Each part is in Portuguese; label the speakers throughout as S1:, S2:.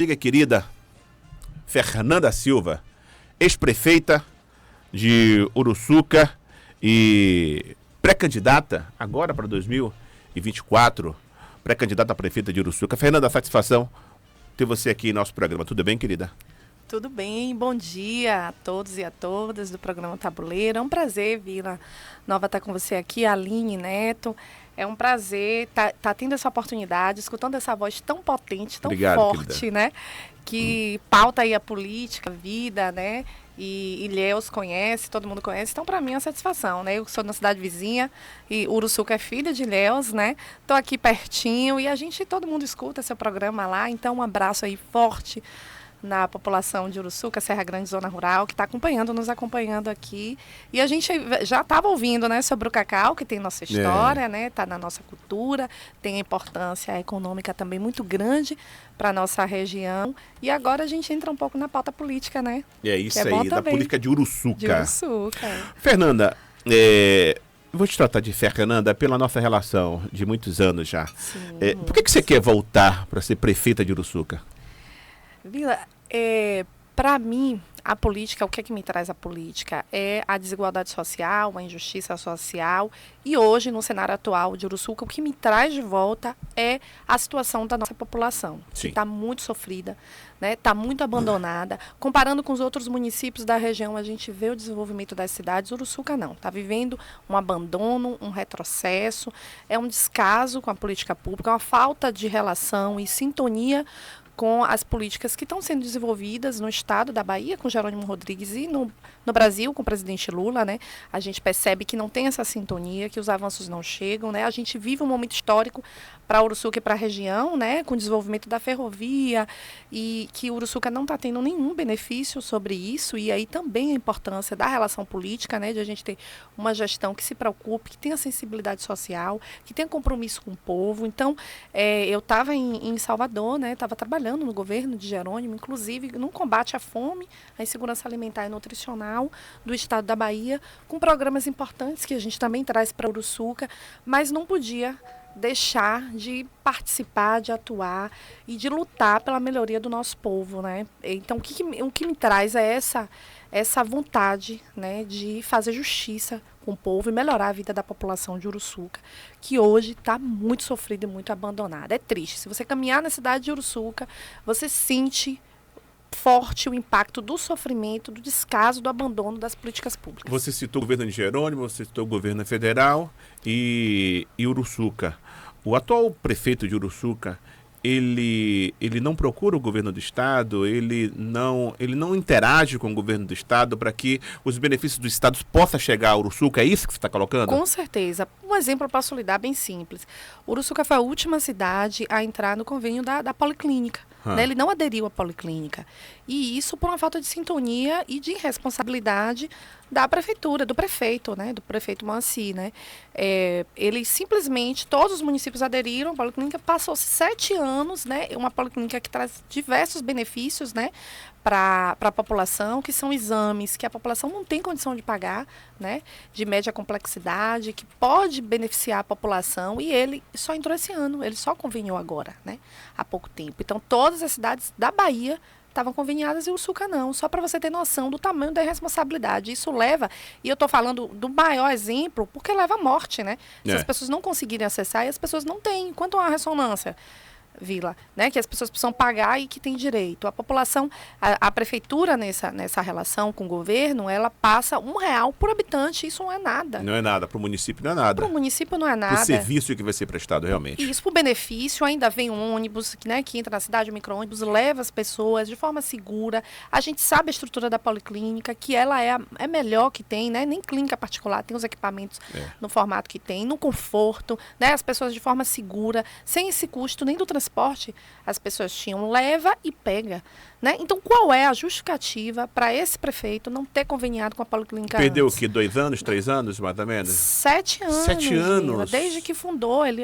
S1: Amiga querida Fernanda Silva, ex-prefeita de Uruçuca e pré-candidata agora para 2024, pré-candidata a prefeita de Uruçuca. Fernanda, satisfação ter você aqui em nosso programa. Tudo bem, querida?
S2: Tudo bem, bom dia a todos e a todas do programa Tabuleiro. É um prazer, Vila Nova, estar com você aqui, Aline Neto. É um prazer estar tendo essa oportunidade, escutando essa voz tão potente, tão
S1: Obrigado,
S2: forte,
S1: querida.
S2: né? Que pauta aí a política, a vida, né? E Ilhéus conhece, todo mundo conhece. Então, para mim, é uma satisfação, né? Eu sou na cidade vizinha e Uruçuca é filha de Ilhéus, né? Estou aqui pertinho e todo mundo escuta seu programa lá. Então, um abraço aí forte na população de Uruçuca, Serra Grande, Zona Rural, que está nos acompanhando aqui. E a gente já estava ouvindo, né, sobre o cacau, que tem nossa história, né, está na nossa cultura, tem importância econômica também muito grande para a nossa região. E agora a gente entra um pouco na pauta política, né?
S1: É isso
S2: é
S1: aí, da política de Uruçuca.
S2: De Uruçuca.
S1: Fernanda, vou te tratar de Fernanda pela nossa relação de muitos anos já.
S2: Sim,
S1: por que você quer voltar para ser prefeita de Uruçuca?
S2: Vila, para mim, a política, o que é que me traz a política? É a desigualdade social, a injustiça social. E hoje, no cenário atual de Uruçuca, o que me traz de volta é a situação da nossa população, que está muito sofrida, né? Está muito abandonada. Comparando com os outros municípios da região, a gente vê o desenvolvimento das cidades. Uruçuca não, está vivendo um abandono, um retrocesso, é um descaso com a política pública, uma falta de relação e sintonia com as políticas que estão sendo desenvolvidas no estado da Bahia, com Jerônimo Rodrigues, e no Brasil, com o presidente Lula, né? A gente percebe que não tem essa sintonia, que os avanços não chegam, né? A gente vive um momento histórico para Uruçuca e para a região, né? Com o desenvolvimento da ferrovia, e que Uruçuca não está tendo nenhum benefício sobre isso, e aí também a importância da relação política, né? De a gente ter uma gestão que se preocupe, que tenha sensibilidade social, que tenha compromisso com o povo. Então, eu estava em Salvador, né? Estava trabalhando no governo de Jerônimo, inclusive no combate à fome, à insegurança alimentar e nutricional do estado da Bahia, com programas importantes que a gente também traz para Uruçuca, mas não podia deixar de participar, de atuar e de lutar pela melhoria do nosso povo, né? Então, o que me traz é essa vontade, né, de fazer justiça com o povo e melhorar a vida da população de Uruçuca, que hoje está muito sofrida e muito abandonada. É triste. Se você caminhar na cidade de Uruçuca, você sente forte o impacto do sofrimento, do descaso, do abandono das políticas públicas.
S1: Você citou o governo de Jerônimo, você citou o governo federal e Uruçuca. O atual prefeito de Uruçuca, ele não procura o governo do estado, ele não interage com o governo do estado para que os benefícios do estado possam chegar a Uruçuca. É isso que você está colocando?
S2: Com certeza. Um exemplo eu posso lhe dar bem simples. Uruçuca foi a última cidade a entrar no convênio da Policlínica. Né? Ele não aderiu à Policlínica. E isso por uma falta de sintonia e de irresponsabilidade da prefeitura, do prefeito, né? Do prefeito Moacir, né? Ele simplesmente, todos os municípios aderiram à Policlínica, passou-se 7 anos, né? Uma Policlínica que traz diversos benefícios, né? Para a população, que são exames que a população não tem condição de pagar, né? De média complexidade, que pode beneficiar a população, e ele só entrou esse ano, ele só conveniou agora, né? Há pouco tempo. Então, todas as cidades da Bahia estavam conveniadas e Uruçuca não, só para você ter noção do tamanho da irresponsabilidade. Isso leva, e eu estou falando do maior exemplo, porque leva à morte, né? Se as pessoas não conseguirem acessar, e as pessoas não têm. Quanto a ressonância, Vila, né, que as pessoas precisam pagar e que tem direito. A população, a prefeitura nessa relação com o governo, ela passa R$1 por habitante, isso não é nada.
S1: Não é nada, para o município não é nada.
S2: Para o município não é nada.
S1: O serviço que vai ser prestado realmente.
S2: Isso, por benefício, ainda vem um ônibus, né, que entra na cidade, um micro-ônibus, leva as pessoas de forma segura. A gente sabe a estrutura da Policlínica, que ela é melhor que tem, né, nem clínica particular, tem os equipamentos no formato que tem, no conforto, né, as pessoas de forma segura, sem esse custo nem do transporte, as pessoas tinham leva e pega, né? Então, qual é a justificativa para esse prefeito não ter conveniado com a Policlínica
S1: Perdeu
S2: antes?
S1: o quê? 2 anos, 3 anos, mais ou menos?
S2: 7 anos.
S1: 7 anos.
S2: Desde que fundou, ele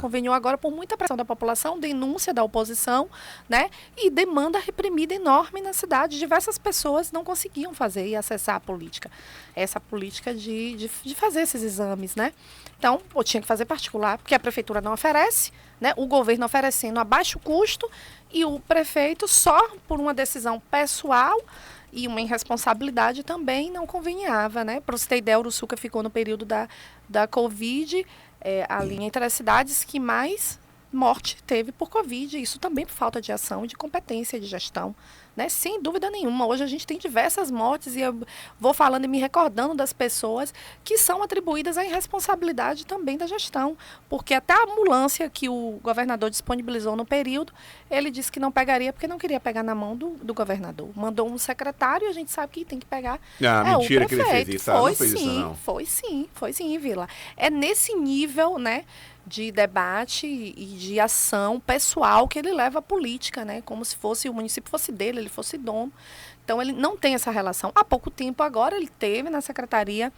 S2: conveniou agora por muita pressão da população, denúncia da oposição, né? E demanda reprimida enorme na cidade. Diversas pessoas não conseguiam fazer e acessar a política. Essa política de fazer esses exames, né? Então, tinha que fazer particular, porque a prefeitura não oferece, né? O governo oferecendo a baixo custo E o prefeito, só por uma decisão pessoal e uma irresponsabilidade também, não conveniava, né? Para você ter ideia, Uruçuca ficou no período da Covid, a linha entre as cidades que mais morte teve por Covid, isso também por falta de ação e de competência de gestão, né? Sem dúvida nenhuma. Hoje a gente tem diversas mortes e eu vou falando e me recordando das pessoas que são atribuídas à irresponsabilidade também da gestão, porque até a ambulância que o governador disponibilizou no período, ele disse que não pegaria porque não queria pegar na mão do governador. Mandou um secretário e a gente sabe que tem que pegar
S1: mentira
S2: o prefeito.
S1: que ele fez isso.
S2: Foi
S1: não fez
S2: sim,
S1: isso, não.
S2: foi sim, Vila. É nesse nível, né, de debate e de ação pessoal que ele leva a política, né? Como se fosse o município fosse dele, ele fosse dono. Então ele não tem essa relação. Há pouco tempo agora ele teve na Secretaria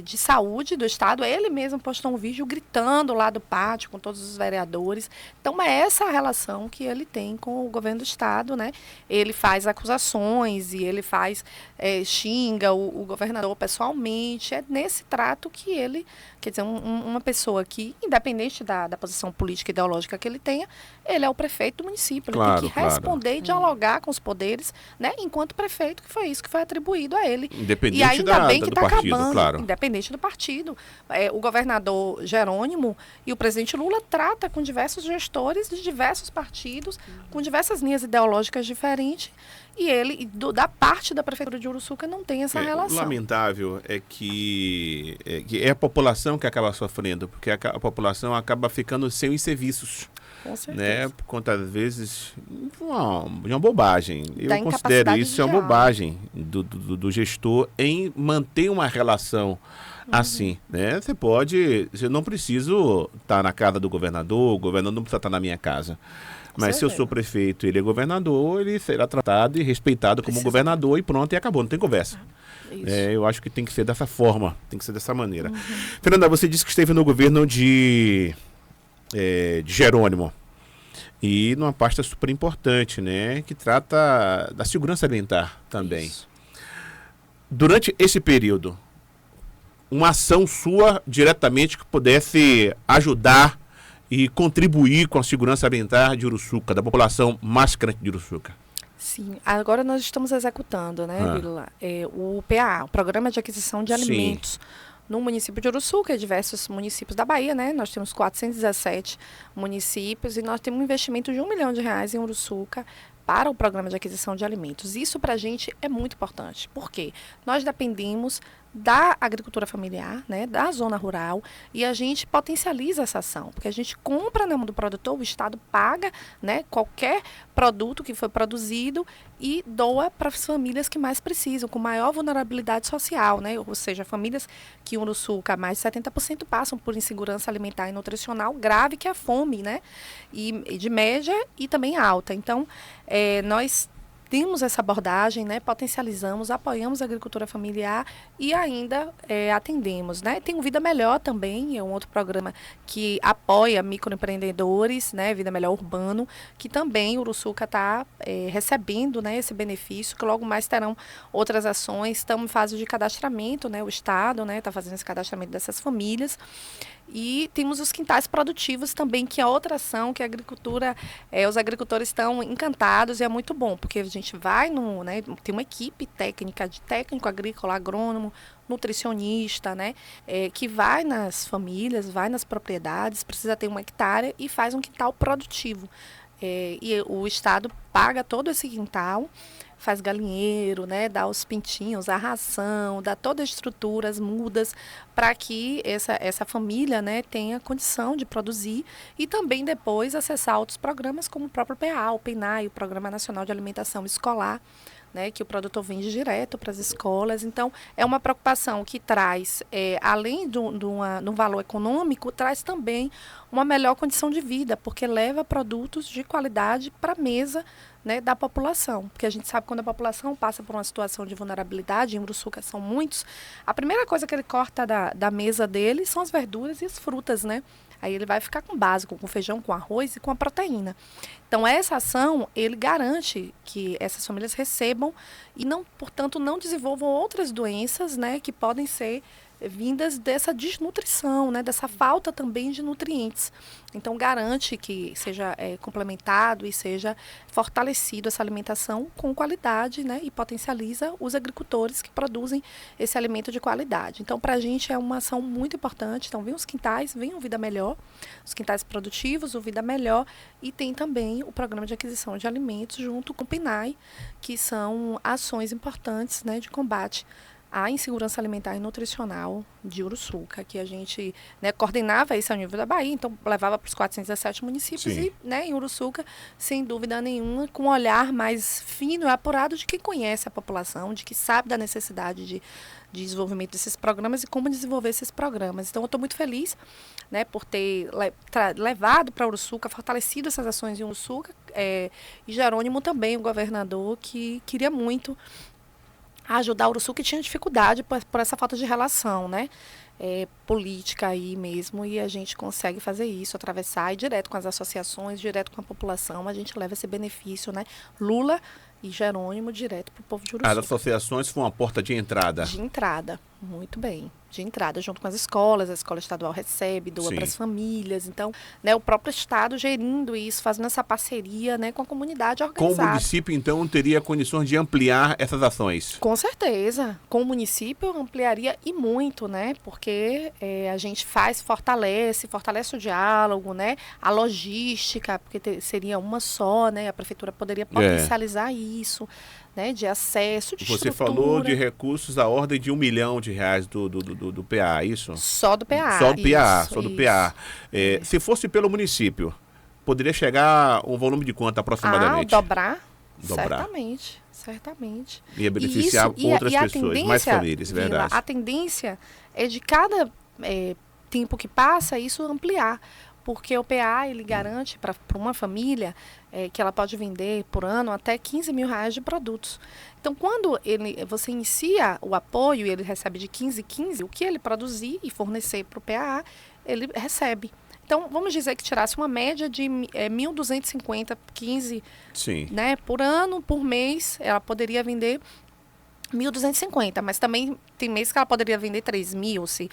S2: de Saúde do Estado, ele mesmo postou um vídeo gritando lá do pátio com todos os vereadores. Então é essa a relação que ele tem com o governo do Estado, né? Ele faz acusações e ele xinga o governador pessoalmente. É nesse trato que ele, quer dizer, uma pessoa que, independente da posição política e ideológica que ele tenha, ele é o prefeito do município. Ele tem que responder e dialogar com os poderes, né? Enquanto prefeito, que foi isso que foi atribuído a ele.
S1: Independente
S2: e ainda bem que
S1: do
S2: está
S1: partido,
S2: acabando.
S1: claro.
S2: Independente do partido. O governador Jerônimo e o presidente Lula trata com diversos gestores de diversos partidos, com diversas linhas ideológicas diferentes, e ele, da parte da Prefeitura de Uruçuca, não tem essa relação.
S1: O lamentável é que é a população que acaba sofrendo, porque a população acaba ficando sem os serviços.
S2: Com certeza.
S1: Né? Por conta, às vezes, de uma bobagem. Eu considero
S2: incapacidade
S1: isso
S2: de
S1: uma bobagem do gestor em manter uma relação assim. Né? Eu não preciso estar na casa do governador, o governador não precisa estar na minha casa. Mas se eu sou prefeito e ele é governador, ele será tratado e respeitado como governador e pronto, e acabou, não tem conversa. Eu acho que tem que ser dessa forma, tem que ser dessa maneira. Fernanda, você disse que esteve no governo de Jerônimo, e numa pasta super importante, né, que trata da segurança alimentar também. Isso. Durante esse período, uma ação sua diretamente que pudesse ajudar e contribuir com a segurança alimentar de Uruçuca, da população mais crente de Uruçuca?
S2: Sim, agora nós estamos executando, né, Vila, o PA, o Programa de Aquisição de Alimentos. No município de Uruçuca e diversos municípios da Bahia, né? Nós temos 417 municípios e nós temos um investimento de R$1 milhão em Uruçuca para o Programa de Aquisição de Alimentos. Isso para a gente é muito importante, porque nós dependemos da agricultura familiar, né, da zona rural, e a gente potencializa essa ação, porque a gente compra na mão do produtor, o Estado paga, né, qualquer produto que foi produzido e doa para as famílias que mais precisam, com maior vulnerabilidade social, né, ou seja, famílias que em Uruçuca, mais de 70% passam por insegurança alimentar e nutricional grave, que é a fome, né, e de média e também alta. Então, nós temos essa abordagem, né, potencializamos, apoiamos a agricultura familiar e ainda atendemos, né? Tem o Vida Melhor também, é um outro programa que apoia microempreendedores, né, Vida Melhor Urbano, que também o Uruçuca está recebendo, né, esse benefício, que logo mais terão outras ações. Estamos em fase de cadastramento, né, o Estado, né, está fazendo esse cadastramento dessas famílias. E temos os quintais produtivos também, que é outra ação que a agricultura, os agricultores estão encantados e é muito bom, porque a gente vai né, tem uma equipe técnica de técnico agrícola, agrônomo, nutricionista, né, que vai nas famílias, vai nas propriedades, precisa ter uma hectare e faz um quintal produtivo. E o Estado paga todo esse quintal, faz galinheiro, né, dá os pintinhos, a ração, dá toda a estrutura, as mudas, para que essa família, né, tenha condição de produzir e também depois acessar outros programas como o próprio PA, o PENAI, o Programa Nacional de Alimentação Escolar, né, que o produtor vende direto para as escolas. Então, é uma preocupação que traz, além do valor econômico, traz também uma melhor condição de vida, porque leva produtos de qualidade para a mesa, né, da população. Porque a gente sabe que quando a população passa por uma situação de vulnerabilidade, em Uruçuca são muitos, a primeira coisa que ele corta da mesa dele são as verduras e as frutas, né? Aí ele vai ficar com o básico, com feijão, com arroz e com a proteína. Então, essa ação, ele garante que essas famílias recebam e, não, portanto, não desenvolvam outras doenças, né, que podem ser vindas dessa desnutrição, né, dessa falta também de nutrientes. Então, garante que seja complementado e seja fortalecido essa alimentação com qualidade, né, e potencializa os agricultores que produzem esse alimento de qualidade. Então, para a gente é uma ação muito importante. Então, vem os quintais, vem o Vida Melhor, os quintais produtivos, o Vida Melhor, e tem também o Programa de Aquisição de Alimentos junto com o PNAE, que são ações importantes, né, de combate à insegurança alimentar e nutricional de Uruçuca, que a gente, né, coordenava isso ao nível da Bahia, então levava para os 417 municípios. Sim. E, né, em Uruçuca, sem dúvida nenhuma, com um olhar mais fino e apurado de quem conhece a população, de que sabe da necessidade de desenvolvimento desses programas e como desenvolver esses programas. Então, eu estou muito feliz, né, por ter levado para Uruçuca, fortalecido essas ações em Uruçuca, e Jerônimo também, o governador, que queria muito ajudar Uruçuca, que tinha dificuldade por essa falta de relação, né, política aí mesmo, e a gente consegue fazer isso, atravessar, e direto com as associações, direto com a população, a gente leva esse benefício, né, Lula e Jerônimo direto para o povo de Uruçuca.
S1: As associações foram uma porta de entrada.
S2: De entrada, muito bem. De entrada, junto com as escolas, a escola estadual recebe, doa para as famílias. Então, né, o próprio Estado gerindo isso, fazendo essa parceria, né, com a comunidade organizada.
S1: Com o município, então, teria condições de ampliar essas ações?
S2: Com certeza. Com o município, ampliaria e muito, né? Porque a gente fortalece o diálogo, né? A logística, porque seria uma só, né? A prefeitura poderia potencializar isso, né, de acesso, de
S1: Você
S2: estrutura.
S1: falou de recursos à ordem de R$1 milhão do PA, isso?
S2: Só do PA.
S1: Só do PA, só do PA. Se fosse pelo município, poderia chegar um volume de quanto aproximadamente?
S2: Dobrar. Certamente.
S1: Ia beneficiar outras pessoas, mais famílias, verdade.
S2: A tendência é de cada tempo que passa, isso ampliar. Porque o PA, ele garante para uma família que ela pode vender por ano até R$15 mil de produtos. Então, quando você inicia o apoio e ele recebe de 15 em 15, o que ele produzir e fornecer para o PA, ele recebe. Então, vamos dizer que tirasse uma média de 1.250, 15, né, por ano, por mês, ela poderia vender 1.250, mas também tem mês que ela poderia vender 3.000,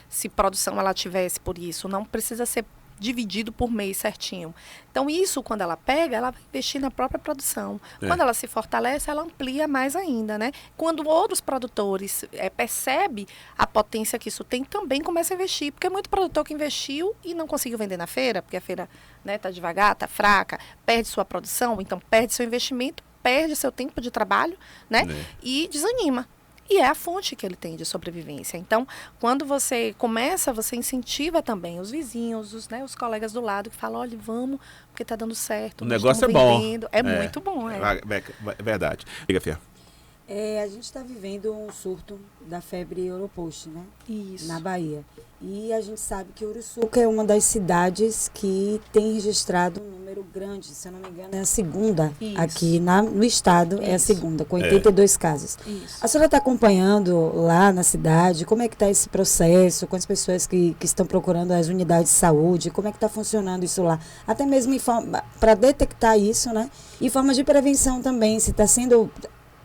S2: se produção ela tivesse por isso. Não precisa ser dividido por mês certinho. Então, isso, quando ela pega, ela vai investir na própria produção. Quando ela se fortalece, ela amplia mais ainda, né? Quando outros produtores percebem a potência que isso tem, também começa a investir. Porque é muito produtor que investiu e não conseguiu vender na feira, porque a feira está devagar, está fraca, perde sua produção, então perde seu investimento, perde seu tempo de trabalho, né? E desanima. E é a fonte que ele tem de sobrevivência. Então, quando você começa, você incentiva também os vizinhos, os colegas do lado, que falam, olha, vamos, porque está dando certo.
S1: O negócio é bom.
S2: É muito bom.
S1: É verdade. Diga, Fia.
S3: A gente está vivendo um surto da febre Europost, né?
S2: Isso.
S3: Na Bahia. E a gente sabe que Uruçuca é uma das cidades que tem registrado um número grande, se eu não me engano, é a segunda aqui no estado, é a segunda, com 82 casos.
S2: Isso.
S3: A senhora está acompanhando lá na cidade, como é que está esse processo, com as pessoas que estão procurando as unidades de saúde, como é que está funcionando isso lá? Até mesmo para detectar isso, né? E formas de prevenção também, se está sendo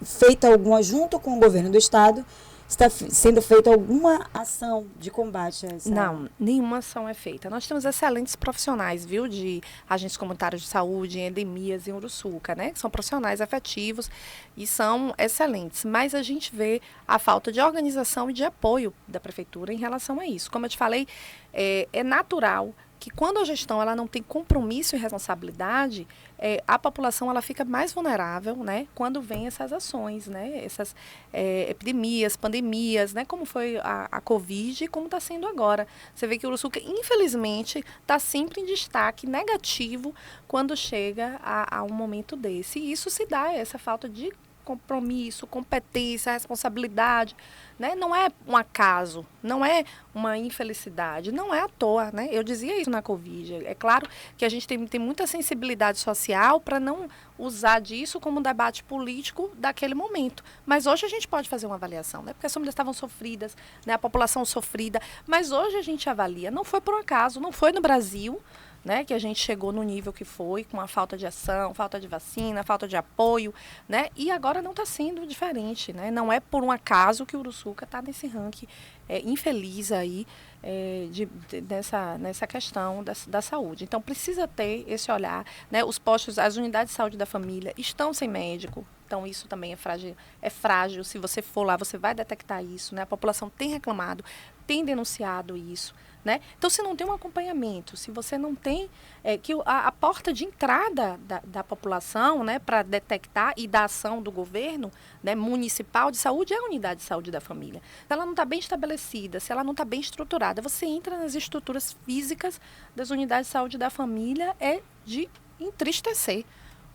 S3: feita alguma, junto com o governo do estado, está sendo feita alguma ação de combate a essa...
S2: Não, nenhuma ação é feita. Nós temos excelentes profissionais, viu, de agentes comunitários de saúde, em endemias em Uruçuca, né? Que são profissionais efetivos e são excelentes. Mas a gente vê a falta de organização e de apoio da prefeitura em relação a isso. Como eu te falei, é natural que quando a gestão ela não tem compromisso e responsabilidade, a população ela fica mais vulnerável, né, quando vem essas ações, né, essas epidemias, pandemias, né, como foi a Covid e como está sendo agora. Você vê que o Uruçuca, infelizmente, está sempre em destaque negativo quando chega a um momento desse. E isso se dá, essa falta de compromisso, competência, responsabilidade, né? Não é um acaso, não é uma infelicidade, não é à toa, né? Eu dizia isso na Covid. É claro que a gente tem muita sensibilidade social para não usar disso como um debate político daquele momento. Mas hoje a gente pode fazer uma avaliação, né? Porque as famílias estavam sofridas, né? A população sofrida. Mas hoje a gente avalia, não foi por um acaso, não foi no Brasil, né, que a gente chegou no nível que foi, com a falta de ação, falta de vacina, falta de apoio, né, e agora não está sendo diferente, né, não é por um acaso que o Uruçuca está nesse ranking infeliz aí nessa questão da saúde. Então precisa ter esse olhar, né, os postos, as unidades de saúde da família estão sem médico. Então, isso também é frágil. Se você for lá, você vai detectar isso, né? A população tem reclamado, tem denunciado isso, né? Então, se não tem um acompanhamento, se você não tem a porta de entrada da população, né, para detectar e da ação do governo, né, municipal de saúde, é a unidade de saúde da família. Se ela não está bem estabelecida, se ela não está bem estruturada, você entra nas estruturas físicas das unidades de saúde da família, é de entristecer.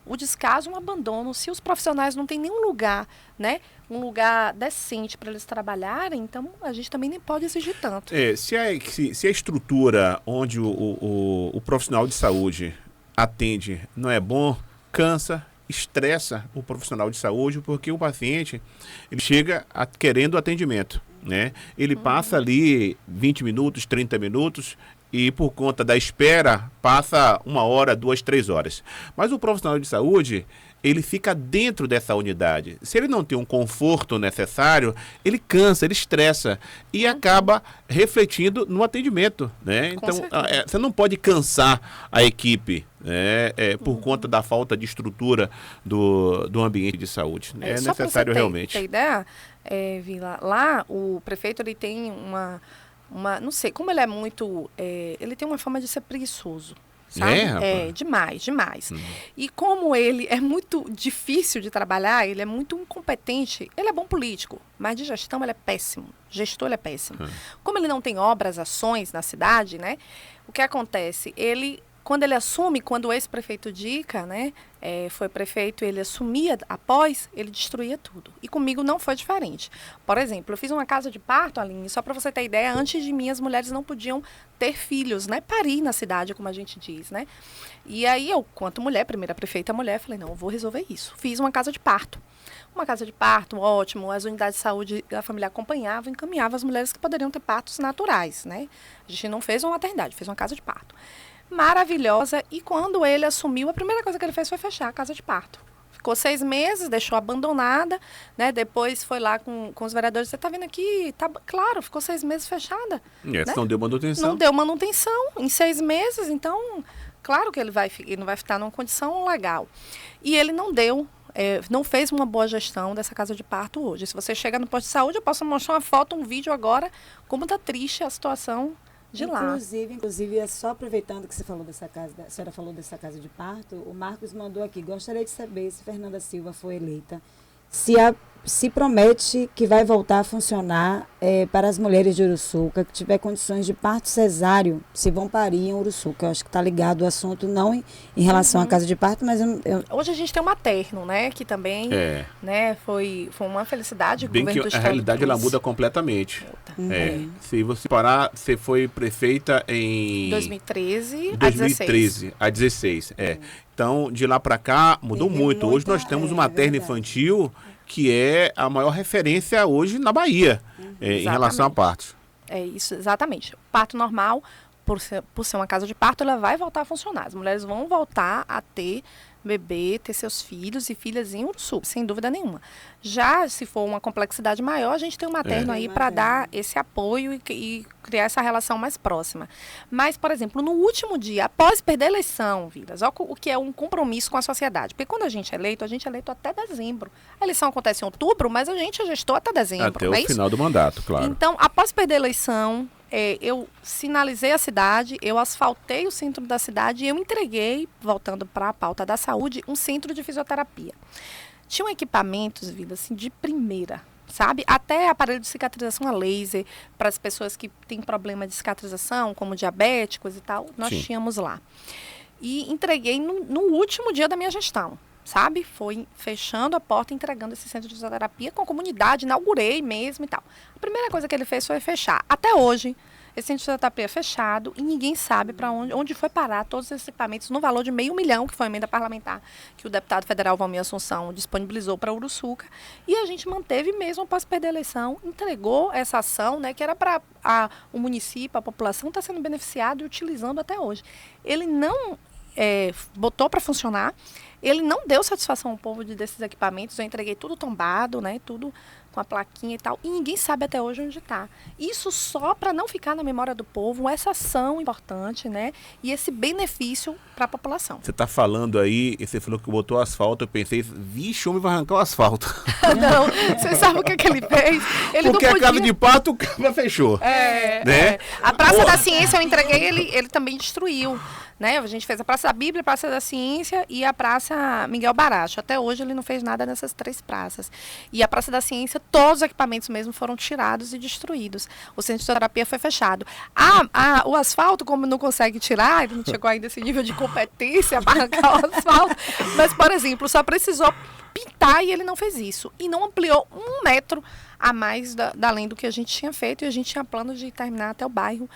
S2: O descaso, um abandono. Se os profissionais não têm nenhum lugar, né, um lugar decente para eles trabalharem, então a gente também nem pode exigir tanto.
S1: Se a estrutura onde o profissional de saúde atende não é bom, cansa, estressa o profissional de saúde, porque o paciente ele chega querendo atendimento, né? Ele passa ali 20 minutos, 30 minutos, e por conta da espera, passa 1 hora, 2, 3 horas. Mas o profissional de saúde, ele fica dentro dessa unidade. Se ele não tem um conforto necessário, ele cansa, ele estressa e acaba refletindo no atendimento, né? Então, você não pode cansar a equipe, né, por conta da falta de estrutura do ambiente de saúde. É necessário realmente.
S2: Tem ideia, Vila, lá o prefeito ele tem não sei, como ele é muito, ele tem uma forma de ser preguiçoso, sabe? Demais. E como ele é muito difícil de trabalhar, ele é muito incompetente, ele é bom político, mas de gestão ele é péssimo, gestor ele é péssimo. Como ele não tem obras, ações na cidade, né, o que acontece? Quando ele assume, quando o ex-prefeito Dica, né, foi prefeito, ele assumia após, ele destruía tudo. E comigo não foi diferente. Por exemplo, eu fiz uma casa de parto, Aline, só para você ter ideia, antes de mim as mulheres não podiam ter filhos, né, parir na cidade, como a gente diz, né. E aí eu, quanto mulher, primeira prefeita mulher, falei, não, eu vou resolver isso. Fiz uma casa de parto. Uma casa de parto, ótimo, as unidades de saúde da família acompanhavam, encaminhavam as mulheres que poderiam ter partos naturais, né. A gente não fez uma maternidade, fez uma casa de parto. Maravilhosa, e quando ele assumiu, a primeira coisa que ele fez foi fechar a casa de parto. Ficou 6 meses, deixou abandonada, né? Depois foi lá com os vereadores, você está vendo aqui, tá, claro, ficou 6 meses fechada.
S1: Né? Não deu manutenção.
S2: Não deu manutenção em 6 meses, então, claro que ele não vai ficar numa condição legal. E ele não fez uma boa gestão dessa casa de parto hoje. Se você chega no posto de saúde, eu posso mostrar uma foto, um vídeo agora, como está triste a situação de lá.
S3: Inclusive, é só aproveitando que você falou dessa casa, a senhora falou dessa casa de parto, o Marcos mandou aqui, gostaria de saber se Fernanda Silva foi eleita, se promete que vai voltar a funcionar para as mulheres de Uruçuca, que tiver condições de parto cesáreo, se vão parir em Uruçuca. Eu acho que está ligado o assunto não em relação à casa de parto, mas
S2: Hoje a gente tem um materno, né, que também né, foi uma felicidade.
S1: Bem que a realidade ela muda completamente. Se você parar, você foi prefeita em
S2: 2013
S1: a 16. Então, de lá para cá, mudou muito. Hoje nós temos um materno infantil que é a maior referência hoje na Bahia, em relação a partos.
S2: É isso, exatamente. O parto normal, por ser uma casa de parto, ela vai voltar a funcionar. As mulheres vão voltar a ter bebê, ter seus filhos e filhas em Uruçuca, sem dúvida nenhuma. Já se for uma complexidade maior, a gente tem um materno aí para dar esse apoio e criar essa relação mais próxima. Mas, por exemplo, no último dia, após perder a eleição, Vilas, olha o que é um compromisso com a sociedade. Porque quando a gente é eleito até dezembro. A eleição acontece em outubro, mas a gente é gestor até dezembro.
S1: Até o final do mandato, claro.
S2: Então, após perder a eleição, eu sinalizei a cidade, eu asfaltei o centro da cidade e eu entreguei, voltando para a pauta da saúde, um centro de fisioterapia. Tinham equipamentos, Vida, assim, de primeira, sabe? Até aparelho de cicatrização a laser para as pessoas que têm problema de cicatrização, como diabéticos e tal, nós tínhamos lá. E entreguei no último dia da minha gestão, sabe? Foi fechando a porta, entregando esse centro de fisioterapia com a comunidade, inaugurei mesmo e tal. A primeira coisa que ele fez foi fechar. Até hoje, esse centro de fisioterapia é fechado e ninguém sabe para onde foi parar todos esses equipamentos no valor de R$500 mil, que foi a emenda parlamentar que o deputado federal Valmir Assunção disponibilizou para Uruçuca. E a gente manteve mesmo após perder a eleição, entregou essa ação, né, que era para o município, a população está sendo beneficiado e utilizando até hoje. Ele não botou para funcionar, ele não deu satisfação ao povo desses equipamentos, eu entreguei tudo tombado, né, tudo com a plaquinha e tal, e ninguém sabe até hoje onde está. Isso só para não ficar na memória do povo, essa ação importante, né, e esse benefício para a população.
S1: Você está falando aí, e você falou que botou asfalto, eu pensei, vixe, o homem vai arrancar o asfalto.
S2: Não, você sabe o que ele fez? Ele
S1: porque
S2: não podia...
S1: a casa de pato, o cara fechou. Né?
S2: A Praça da Ciência eu entreguei, ele também destruiu. Né? A gente fez a Praça da Bíblia, a Praça da Ciência e a Praça Miguel Baracho. Até hoje ele não fez nada nessas 3 praças. E a Praça da Ciência, todos os equipamentos mesmo foram tirados e destruídos. O centro de fisioterapia foi fechado. O asfalto, como não consegue tirar, ele não chegou ainda a esse nível de competência para arrancar o asfalto. Mas, por exemplo, só precisou pintar e ele não fez isso. E não ampliou 1 metro a mais além do que a gente tinha feito. E a gente tinha plano de terminar até o bairro.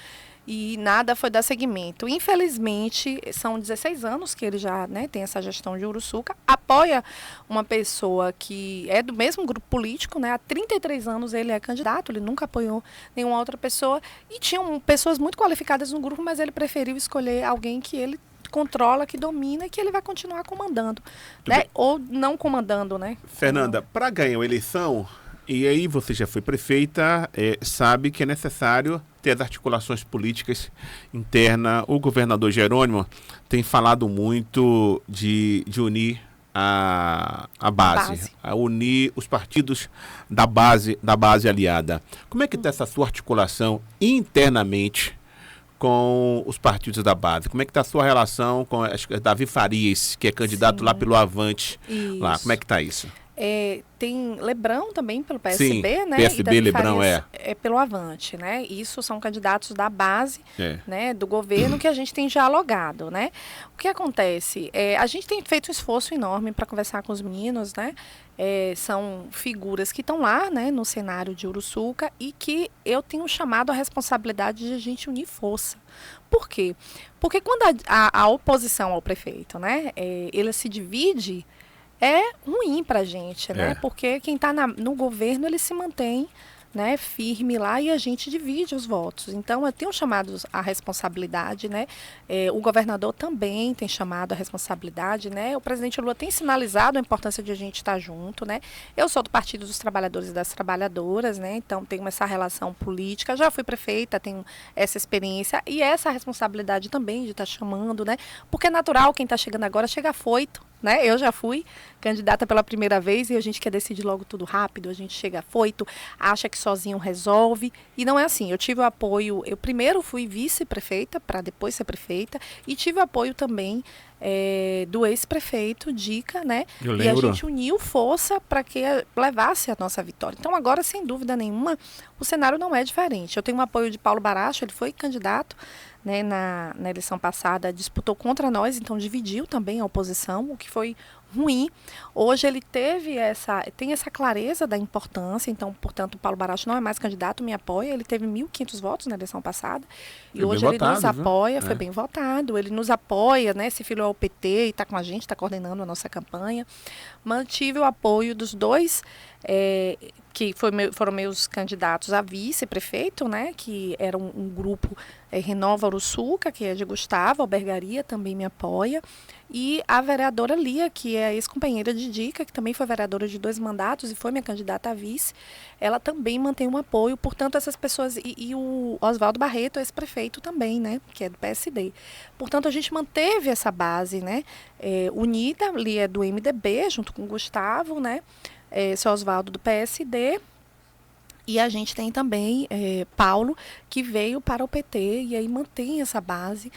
S2: E nada foi dar seguimento. Infelizmente, são 16 anos que ele já, né, tem essa gestão de Uruçuca, apoia uma pessoa que é do mesmo grupo político, né, há 33 anos ele é candidato, ele nunca apoiou nenhuma outra pessoa, e tinham pessoas muito qualificadas no grupo, mas ele preferiu escolher alguém que ele controla, que domina e que ele vai continuar comandando, né, ou não comandando, né.
S1: Fernanda, para ganhar uma eleição, e aí você já foi prefeita, sabe que é necessário ter as articulações políticas internas. O governador Jerônimo tem falado muito de unir a base, a unir os partidos da base aliada. Como é que está essa sua articulação internamente com os partidos da base? Como é que está a sua relação com Davi Farias, que é candidato lá pelo Avante? Lá, como é que está isso?
S2: Tem Lebrão também pelo PSB,
S1: sim,
S2: né?
S1: PSB,
S2: e
S1: Lebrão
S2: é pelo Avante, né? Isso são candidatos da base, né, do governo que a gente tem dialogado, né? O que acontece? A gente tem feito um esforço enorme para conversar com os meninos, né? São figuras que estão lá, né, no cenário de Uruçuca e que eu tenho chamado a responsabilidade de a gente unir força. Por quê? Porque quando a oposição ao prefeito, né, ele se divide, é ruim para a gente, né? Porque quem está no governo, ele se mantém, né, firme lá e a gente divide os votos. Então, eu tenho chamado a responsabilidade, né? O governador também tem chamado a responsabilidade, né? O presidente Lula tem sinalizado a importância de a gente estar junto, né? Eu sou do Partido dos Trabalhadores e das Trabalhadoras, né? Então, tenho essa relação política. Já fui prefeita, tenho essa experiência e essa responsabilidade também de estar chamando, né? Porque é natural quem está chegando agora chega afoito, né? Eu já fui candidata pela primeira vez e a gente quer decidir logo tudo rápido, a gente chega afoito, acha que sozinho resolve, e não é assim. Eu tive o apoio, eu primeiro fui vice-prefeita para depois ser prefeita e tive o apoio também do ex-prefeito Dica, né? E a gente uniu força para que levasse a nossa vitória. Então agora, sem dúvida nenhuma, o cenário não é diferente. Eu tenho o apoio de Paulo Baracho, ele foi candidato, né, na eleição passada, disputou contra nós, então dividiu também a oposição, o que foi ruim. Hoje ele tem essa clareza da importância, então, portanto, o Paulo Baracho não é mais candidato, me apoia, ele teve 1.500 votos na eleição passada, e hoje ele nos apoia, foi bem votado, ele nos apoia, né, se filiou ao PT e está com a gente, está coordenando a nossa campanha. Mantive o apoio dos dois, que foram meus candidatos a vice-prefeito, né, que era um grupo Renova Uruçuca, que é de Gustavo Albergaria, também me apoia, e a vereadora Lia, que é ex-companheira de Dica, que também foi vereadora de 2 mandatos e foi minha candidata a vice, ela também mantém um apoio. Portanto, essas pessoas, e o Oswaldo Barreto, ex-prefeito também, né, que é do PSD. Portanto, a gente manteve essa base, né, unida. Lia é do MDB, junto com o Gustavo, né, seu Oswaldo do PSD, e a gente tem também Paulo, que veio para o PT, e aí mantém essa base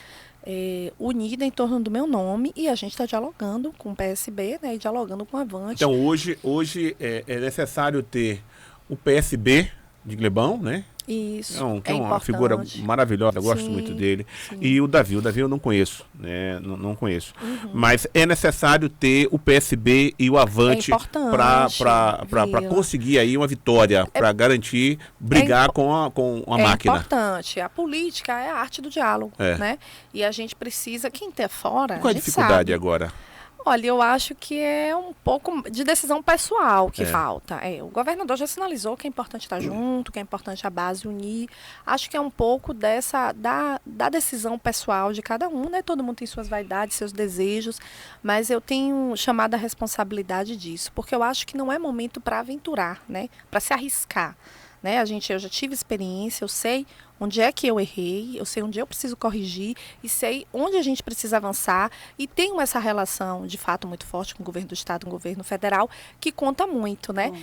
S2: unida em torno do meu nome, e a gente está dialogando com o PSB, né, e dialogando com o Avante.
S1: Então hoje é necessário ter o PSB de Glebão, né?
S2: Isso,
S1: Que é uma figura maravilhosa, eu gosto muito dele.
S2: Sim.
S1: E o Davi eu não conheço, né? Não conheço. Mas é necessário ter o PSB e o Avante para conseguir aí uma vitória, para garantir, brigar com a máquina.
S2: É importante. A política é a arte do diálogo, né? E a gente precisa, quem está fora,
S1: Qual a dificuldade agora?
S2: Olha, eu acho que é um pouco de decisão pessoal que falta. O governador já sinalizou que é importante estar junto, que é importante a base unir. Acho que é um pouco da decisão pessoal de cada um, né? Todo mundo tem suas vaidades, seus desejos, mas eu tenho chamado a responsabilidade disso, porque eu acho que não é momento para aventurar, né? Para se arriscar. Né? Eu já tive experiência, eu sei onde é que eu errei, eu sei onde eu preciso corrigir e sei onde a gente precisa avançar e tenho essa relação, de fato, muito forte com o governo do estado, com o governo federal, que conta muito, né?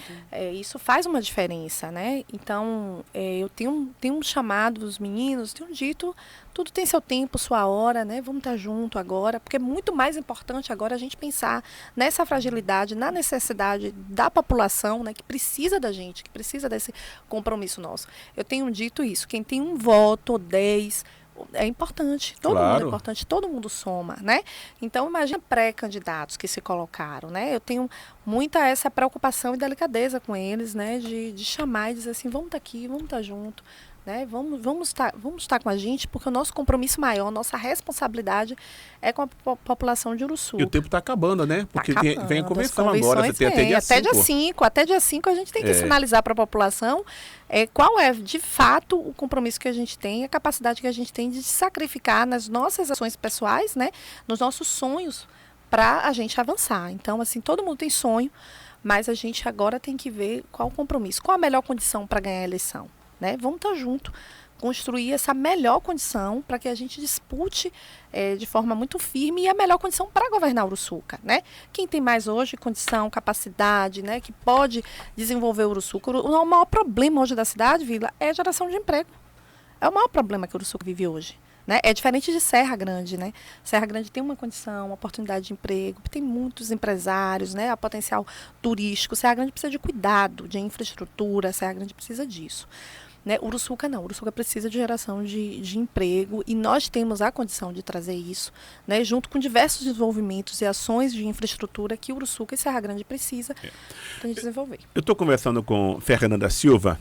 S2: Isso faz uma diferença, né? Então, eu tenho chamado os meninos, tenho dito, tudo tem seu tempo, sua hora, né? Vamos estar junto agora, porque é muito mais importante agora a gente pensar nessa fragilidade, na necessidade da população, né? Que precisa da gente, que precisa desse compromisso nosso. Eu tenho dito isso, quem tem um voto ou 10, é importante, todo mundo é importante, todo mundo soma, né? Então, imagina pré-candidatos que se colocaram, né? Eu tenho muita essa preocupação e delicadeza com eles, né? De chamar e dizer assim, vamos estar aqui, vamos estar junto, né? Vamos estar com a gente, porque o nosso compromisso maior, nossa responsabilidade é com a população de Uruçuca.
S1: E o tempo está acabando, né? Porque vem a convenção agora, você tem
S2: até dia 5. Até dia 5 a gente tem que sinalizar para a população qual é, de fato, o compromisso que a gente tem, a capacidade que a gente tem de se sacrificar nas nossas ações pessoais, né? Nos nossos sonhos, para a gente avançar. Então, assim, todo mundo tem sonho, mas a gente agora tem que ver qual o compromisso, qual a melhor condição para ganhar a eleição. Né? Vamos estar junto, construir essa melhor condição para que a gente dispute de forma muito firme e a melhor condição para governar Uruçuca, né? Quem tem mais hoje condição, capacidade, né, que pode desenvolver Uruçuca. O maior problema hoje da cidade, Vila, é a geração de emprego. É o maior problema que Uruçuca vive hoje. Né? É diferente de Serra Grande, né? Serra Grande tem uma condição, uma oportunidade de emprego, tem muitos empresários, né? A potencial turístico. Serra Grande precisa de cuidado, de infraestrutura, Serra Grande precisa disso. Né? Uruçuca não, Uruçuca precisa de geração de emprego e nós temos a condição de trazer isso, né? Junto com diversos desenvolvimentos e ações de infraestrutura que Uruçuca e Serra Grande precisa para a gente desenvolver.
S1: Eu estou conversando com Fernanda Silva,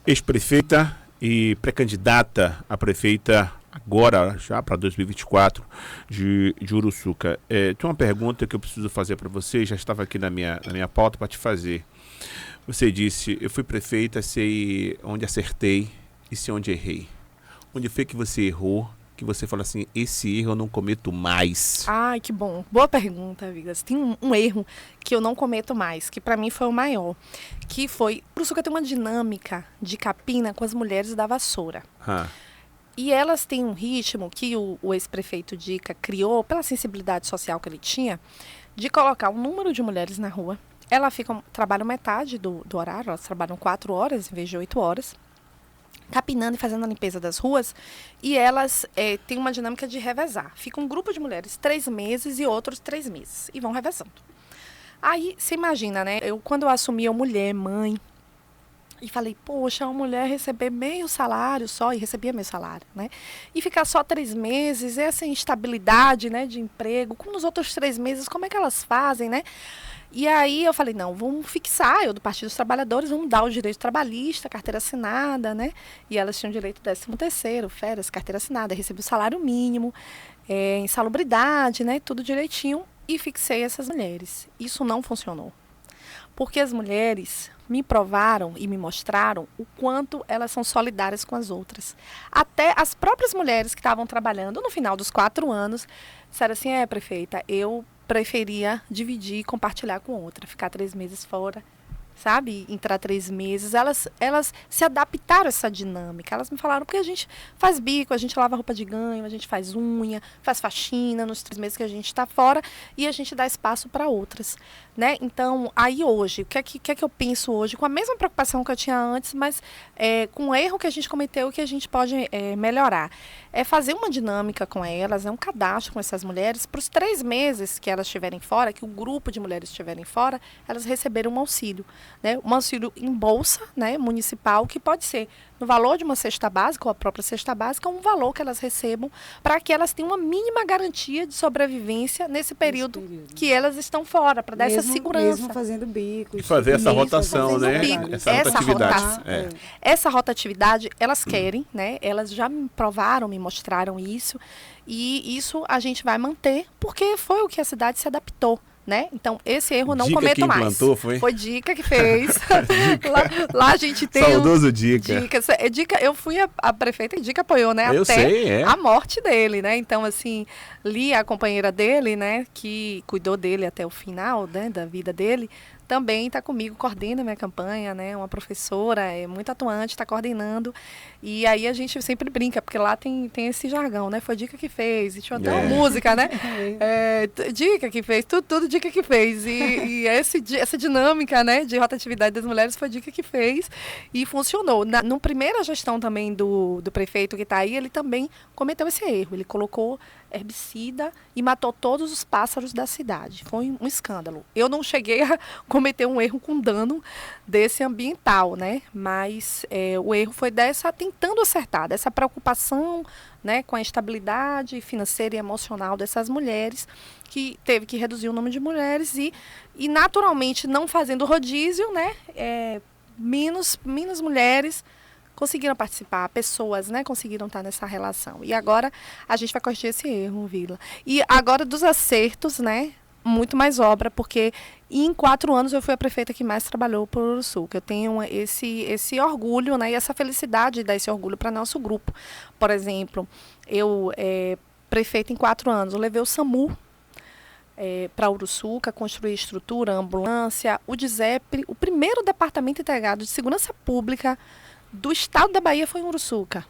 S1: ex-prefeita e pré-candidata a prefeita agora, já para 2024, de Uruçuca. Tem uma pergunta que eu preciso fazer para você, já estava aqui na minha pauta para te fazer. Você disse, eu fui prefeita, sei onde acertei e sei onde errei. Onde foi que você errou, que você falou assim, esse erro eu não cometo mais?
S2: Ai, que bom. Boa pergunta, Vigas. Tem um erro que eu não cometo mais, que para mim foi o maior, que foi, Uruçuca tem uma dinâmica de capina com as mulheres da vassoura. E elas têm um ritmo que o ex-prefeito Dica criou, pela sensibilidade social que ele tinha, de colocar um número de mulheres na rua. Elas trabalham metade do horário, elas trabalham 4 horas em vez de 8 horas, capinando e fazendo a limpeza das ruas, e elas têm uma dinâmica de revezar. Fica um grupo de mulheres 3 meses e outros 3 meses, e vão revezando. Aí, você imagina, né? Quando eu assumi a mulher, mãe, e falei, poxa, uma mulher receber meio salário só, e recebia meio salário, né? E ficar só 3 meses, essa instabilidade, né, de emprego, como nos outros 3 meses, como é que elas fazem, né? E aí eu falei, não, vamos fixar, eu do Partido dos Trabalhadores, vamos dar o direito trabalhista, carteira assinada, né? E elas tinham direito 13º, férias, carteira assinada, recebi o salário mínimo, insalubridade, né? Tudo direitinho, e fixei essas mulheres. Isso não funcionou. Porque as mulheres me provaram e me mostraram o quanto elas são solidárias com as outras. Até as próprias mulheres que estavam trabalhando no final dos 4 anos, disseram assim, prefeita, eu preferia dividir e compartilhar com outra, ficar 3 meses fora, sabe? Entrar 3 meses. Elas se adaptaram a essa dinâmica. Elas me falaram, porque a gente faz bico, a gente lava roupa de ganho, a gente faz unha, faz faxina nos 3 meses que a gente está fora e a gente dá espaço para outras. né? Então, aí hoje, o que é que eu penso hoje? Com a mesma preocupação que eu tinha antes, mas com o erro que a gente cometeu, que a gente pode melhorar. É fazer uma dinâmica com elas, um cadastro com essas mulheres, para os 3 meses que elas estiverem fora, que o grupo de mulheres estiverem fora, elas receberem um auxílio, né? Um auxílio em bolsa, né, municipal, que pode ser no valor de uma cesta básica, ou a própria cesta básica, um valor que elas recebam, para que elas tenham uma mínima garantia de sobrevivência nesse período que elas estão fora, para dar essa segurança.
S3: Mesmo fazendo bico.
S1: E fazer essa rotação, né?
S2: Essa rotatividade. Essa rotatividade, elas querem, né? Elas já me provaram, me mostraram isso. E isso a gente vai manter, porque foi o que a cidade se adaptou. Né? Então, esse erro não
S1: Dica
S2: cometo
S1: que
S2: mais.
S1: implantou, foi?
S2: Foi Dica que fez. lá a gente tem...
S1: Saudoso Dica.
S2: Dica, eu fui a prefeita e Dica apoiou, né?
S1: Eu
S2: até
S1: sei,
S2: a morte dele, né? Então, assim, Lia, a companheira dele, né? Que cuidou dele até o final, né? Da vida dele, também está comigo, coordena a minha campanha, né? Uma professora, muito atuante, está coordenando. E aí a gente sempre brinca, porque lá tem esse jargão, né? Foi Dica que fez. E tinha até uma música, né? Dica que fez, tudo Dica que fez. E essa dinâmica, né, de rotatividade das mulheres foi Dica que fez e funcionou. Na primeira gestão também do prefeito que está aí, ele também cometeu esse erro. Ele colocou herbicida e matou todos os pássaros da cidade. Foi um escândalo. Eu não cheguei a cometer um erro com dano desse ambiental, né? Mas o erro foi tentando acertar, dessa preocupação, né, com a estabilidade financeira e emocional dessas mulheres, que teve que reduzir o número de mulheres e naturalmente, não fazendo rodízio, né, menos mulheres conseguiram participar, pessoas, né, conseguiram estar nessa relação. E agora a gente vai corrigir esse erro, Vila. E agora dos acertos, né, muito mais obra, porque em 4 anos eu fui a prefeita que mais trabalhou por Uruçuca. Eu tenho esse orgulho, né, e essa felicidade de dar esse orgulho para nosso grupo. Por exemplo, eu, prefeita em 4 anos, eu levei o SAMU para Uruçuca, construir estrutura, ambulância, o DISEP, o primeiro departamento integrado de segurança pública do estado da Bahia foi em Uruçuca,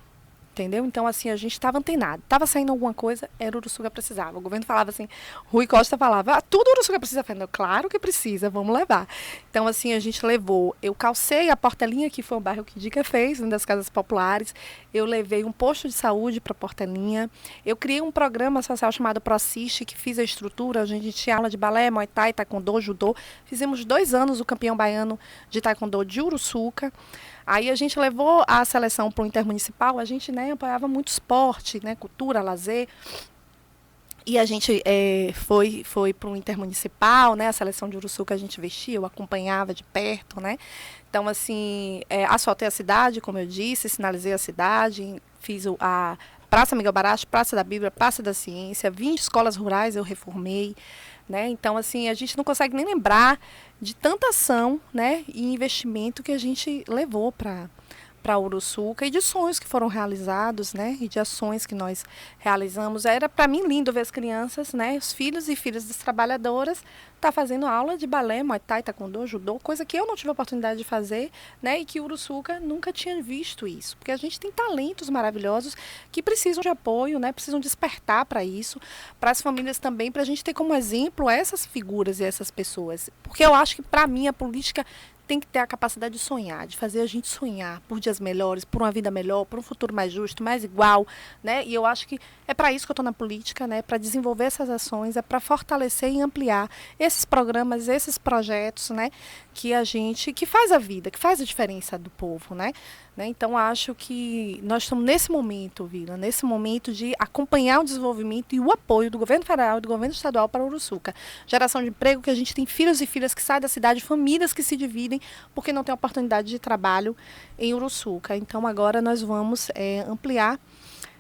S2: entendeu? Então, assim, a gente estava antenado. Estava saindo alguma coisa, era Uruçuca precisava. O governo falava assim, Rui Costa falava, tudo Uruçuca precisa. Falei, claro que precisa, vamos levar. Então, assim, a gente levou, eu calcei a Portelinha, que foi um bairro que Dica fez, uma das casas populares. Eu levei um posto de saúde para Portelinha. Eu criei um programa social chamado ProAssiste, que fiz a estrutura. A gente tinha aula de balé, muay thai, taekwondo, judô. Fizemos 2 anos o campeão baiano de taekwondo de Uruçuca. Aí a gente levou a seleção para o intermunicipal, a gente, né, apoiava muito esporte, né, cultura, lazer. E a gente foi para o intermunicipal, né, a seleção de Uruçuca a gente vestia, eu acompanhava de perto, né. Então, assim, asfaltei a cidade, como eu disse, sinalizei a cidade, fiz a Praça Miguel Baracho, Praça da Bíblia, Praça da Ciência, 20 escolas rurais eu reformei, né. Então, assim, a gente não consegue nem lembrar de tanta ação, né, e investimento que a gente levou para Uruçuca e de sonhos que foram realizados, né, e de ações que nós realizamos. Era para mim lindo ver as crianças, né, os filhos e filhas das trabalhadoras fazendo aula de balé, muay thai, taekwondo, judô, coisa que eu não tive a oportunidade de fazer, né, e que Uruçuca nunca tinha visto isso, porque a gente tem talentos maravilhosos que precisam de apoio, né, precisam despertar para isso, para as famílias também, para a gente ter como exemplo essas figuras e essas pessoas, porque eu acho que para mim a política tem que ter a capacidade de sonhar, de fazer a gente sonhar por dias melhores, por uma vida melhor, por um futuro mais justo, mais igual, né? E eu acho que é para isso que eu estou na política, né? Para desenvolver essas ações, é para fortalecer e ampliar esses programas, esses projetos, né? Que faz a vida, que faz a diferença do povo, né? Então, acho que nós estamos nesse momento, Vila, nesse momento de acompanhar o desenvolvimento e o apoio do governo federal e do governo estadual para Uruçuca. Geração de emprego, que a gente tem filhos e filhas que saem da cidade, famílias que se dividem porque não tem oportunidade de trabalho em Uruçuca. Então, agora nós vamos ampliar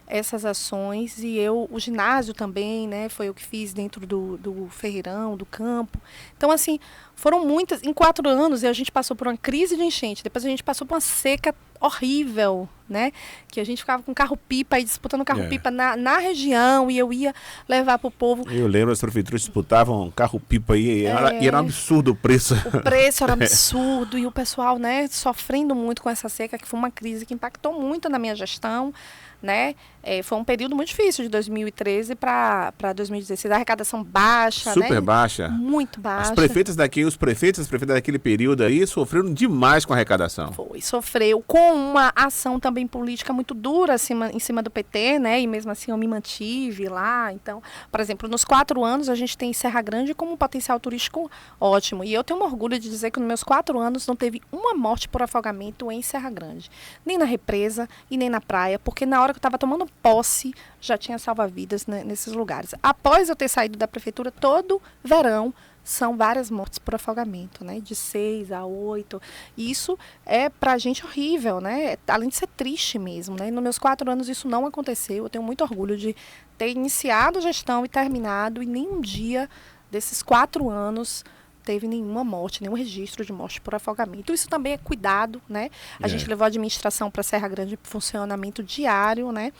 S2: essas ações e o ginásio também, né, foi o que fiz dentro do Ferreirão, do campo. Então, assim, foram muitas, em 4 anos a gente passou por uma crise de enchente, depois a gente passou por uma seca horrível, né? Que a gente ficava com carro-pipa e disputando carro-pipa na região, e eu ia levar para o povo.
S1: Eu lembro, as prefeituras disputavam carro-pipa e era um absurdo o preço.
S2: O preço era absurdo, e o pessoal, né, sofrendo muito com essa seca, que foi uma crise que impactou muito na minha gestão, né? Foi um período muito difícil, de 2013 para 2016. A arrecadação baixa,
S1: super baixa.
S2: Muito baixa.
S1: Os prefeitos daquele período aí sofreram demais com a arrecadação.
S2: Sofreu com uma ação também política muito dura em cima do PT, né? E mesmo assim eu me mantive lá. Então, por exemplo, nos 4 anos a gente tem Serra Grande como um potencial turístico ótimo. E eu tenho um orgulho de dizer que nos meus 4 anos não teve uma morte por afogamento em Serra Grande. Nem na represa e nem na praia, porque na hora que eu estava tomando posse, já tinha salva-vidas, né, nesses lugares. Após eu ter saído da prefeitura, todo verão são várias mortes por afogamento, né, de 6 a 8. E isso é pra gente horrível, né, além de ser triste mesmo, né. Nos meus 4 anos isso não aconteceu. Eu tenho muito orgulho de ter iniciado a gestão e terminado, e nenhum dia desses 4 anos teve nenhuma morte, nenhum registro de morte por afogamento. Isso também é cuidado, né? A gente levou a administração para Serra Grande para funcionamento diário, né?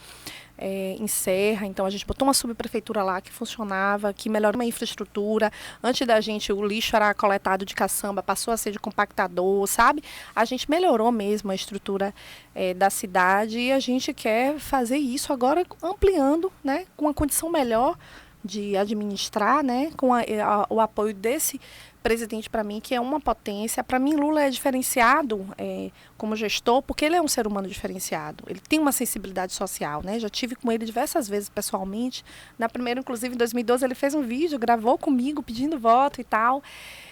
S2: Em Serra, então a gente botou uma subprefeitura lá que funcionava, que melhorou a infraestrutura. Antes da gente, o lixo era coletado de caçamba, passou a ser de compactador, sabe? A gente melhorou mesmo a estrutura da cidade, e a gente quer fazer isso agora ampliando, né? Com uma condição melhor de administrar, né? Com o apoio desse presidente, para mim, que é uma potência. Para mim, Lula é diferenciado como gestor, porque ele é um ser humano diferenciado. Ele tem uma sensibilidade social, né? Já tive com ele diversas vezes pessoalmente. Na primeira, inclusive, em 2012, ele fez um vídeo, gravou comigo pedindo voto e tal.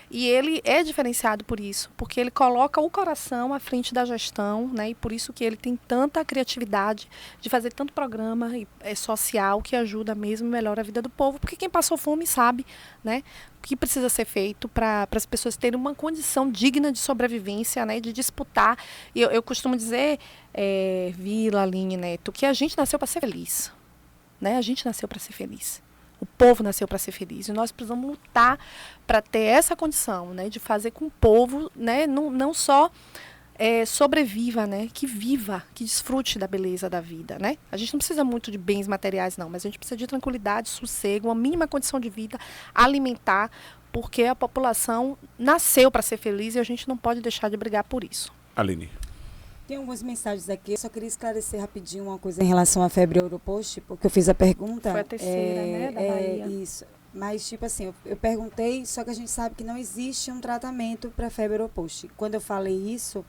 S2: E ele é diferenciado por isso, porque ele coloca o coração à frente da gestão, né? E por isso que ele tem tanta criatividade de fazer tanto programa social que ajuda mesmo e melhora a vida do povo, porque quem passou fome sabe, né, o que precisa ser feito para as pessoas terem uma condição digna de sobrevivência, né, de disputar. E eu costumo dizer, Vila, Aline, Neto, que a gente nasceu para ser feliz, né? A gente nasceu para ser feliz. O povo nasceu para ser feliz, e nós precisamos lutar para ter essa condição, né, de fazer com que o povo, né, não só sobreviva, né, que viva, que desfrute da beleza da vida, né? A gente não precisa muito de bens materiais, não, mas a gente precisa de tranquilidade, sossego, uma mínima condição de vida, alimentar, porque a população nasceu para ser feliz e a gente não pode deixar de brigar por isso.
S1: Aline.
S3: Tem algumas mensagens aqui, eu só queria esclarecer rapidinho uma coisa em relação à febre Europost, porque eu fiz a pergunta.
S2: Foi a terceira, né, da Bahia.
S3: Isso, mas tipo assim, eu perguntei, só que a gente sabe que não existe um tratamento para febre Europost. Quando eu falei isso,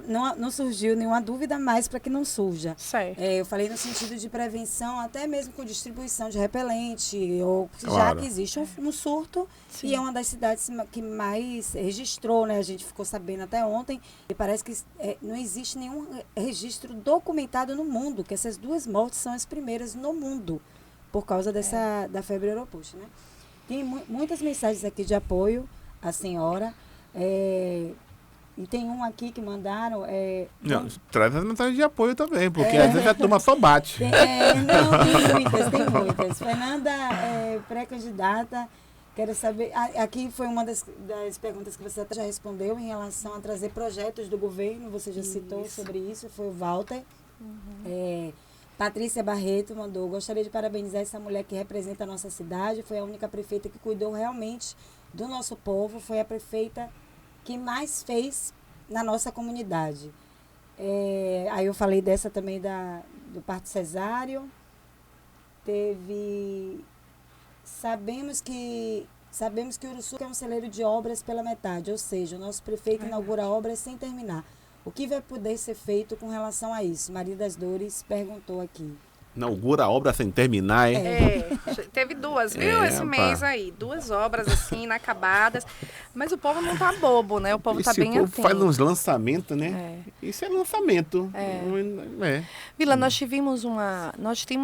S3: não surgiu nenhuma dúvida mais para que não surja.
S2: Certo.
S3: Eu falei no sentido de prevenção, até mesmo com distribuição de repelente, ou
S1: Claro.
S3: já que existe um surto.
S2: Sim.
S3: E é uma das cidades que mais registrou, né? A gente ficou sabendo até ontem, e parece que não existe nenhum registro documentado no mundo, que essas 2 mortes são as primeiras no mundo, por causa da febre Europost, né? Tem muitas mensagens aqui de apoio à senhora, e tem um aqui que mandaram...
S1: Não, traz as mensagens de apoio também, porque às vezes a turma só bate.
S3: Não, tem muitas. Fernanda, pré-candidata, quero saber... Aqui foi uma das perguntas que você já respondeu em relação a trazer projetos do governo, você já citou sobre isso, foi o Walter. Patrícia Barreto mandou: gostaria de parabenizar essa mulher que representa a nossa cidade, foi a única prefeita que cuidou realmente do nosso povo, foi a prefeita que mais fez na nossa comunidade. Aí eu falei dessa também do parto cesáreo. Sabemos que Uruçuca é um celeiro de obras pela metade, ou seja, o nosso prefeito inaugura obras sem terminar. O que vai poder ser feito com relação a isso? Maria das Dores perguntou aqui.
S1: Inaugura a obra sem terminar, hein?
S2: Teve 2, viu, esse mês aí. 2 obras, assim, inacabadas. Mas o povo não tá bobo, né? O povo tá bem atento.
S1: Esse povo faz uns lançamentos, né? Isso é lançamento.
S2: Vila, nós tínhamos